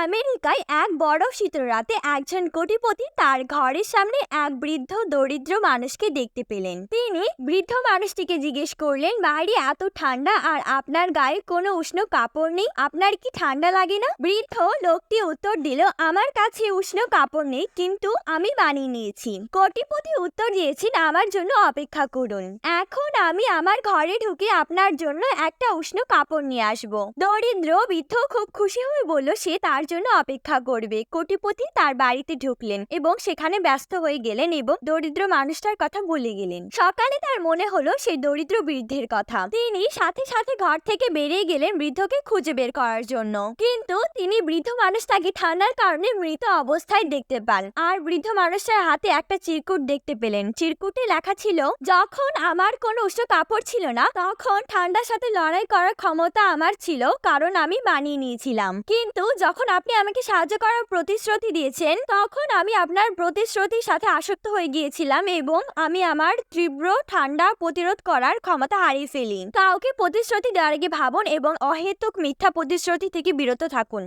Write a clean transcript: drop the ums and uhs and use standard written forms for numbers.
আমেরিকায় এক বড় শীতের রাতে একজন কোটিপতি তার ঘরের সামনে এক বৃদ্ধ দরিদ্র মানুষকে দেখতে পেলেন। তিনি বৃদ্ধ মানুষটিকে জিজ্ঞেস করলেন, বাইরে এত ঠান্ডা আর আপনার গায়ে কোনো উষ্ণ কাপড় নেই, আপনার কি ঠান্ডা লাগে না? বৃদ্ধ লোকটি উত্তর দিল, আমার কাছে উষ্ণ কাপড় নেই, কিন্তু আমি বানিয়ে নিয়েছি। কোটিপতি উত্তর দিয়েছেন, আমার জন্য অপেক্ষা করুন, এখন আমি আমার ঘরে ঢুকে আপনার জন্য একটা উষ্ণ কাপড় নিয়ে আসবো। দরিদ্র বৃদ্ধ খুব খুশি হয়ে বলল সে তার জন্য অপেক্ষা করবে। কোটিপতি তার বাড়িতে ঢুকলেন এবং সেখানে ব্যস্ত হয়ে গেলেন এবং দরিদ্র মানুষটার কথা ভুলে গেলেন। সকালে তার মনে হলো সেই দরিদ্র বৃদ্ধের কথা। তিনি সাথে সাথে ঘর থেকে বেরিয়ে গেলেন বৃদ্ধকে খুঁজে বের করার জন্য, কিন্তু তিনি বৃদ্ধ মানুষটাকে ঠান্ডার কারণে মৃত অবস্থায় দেখতে পান। আর বৃদ্ধ মানুষটার হাতে একটা চিরকুট দেখতে পেলেন। চিরকুটে লেখা ছিল, যখন আমার কোনো উষ্ণ কাপড় ছিল না, তখন ঠান্ডার সাথে লড়াই করার ক্ষমতা আমার ছিল, কারণ আমি বানিয়ে নিয়েছিলাম। কিন্তু যখন আপনি আমাকে সাহায্য করার প্রতিশ্রুতি দিয়েছেন, তখন আমি আপনার প্রতিশ্রুতির সাথে আসক্ত হয়ে গিয়েছিলাম এবং আমি আমার তীব্র ঠান্ডা প্রতিরোধ করার ক্ষমতা হারিয়ে ফেলি। কাউকে প্রতিশ্রুতি দেওয়ার আগে ভাবুন এবং অহেতুক মিথ্যা প্রতিশ্রুতি থেকে বিরত থাকুন।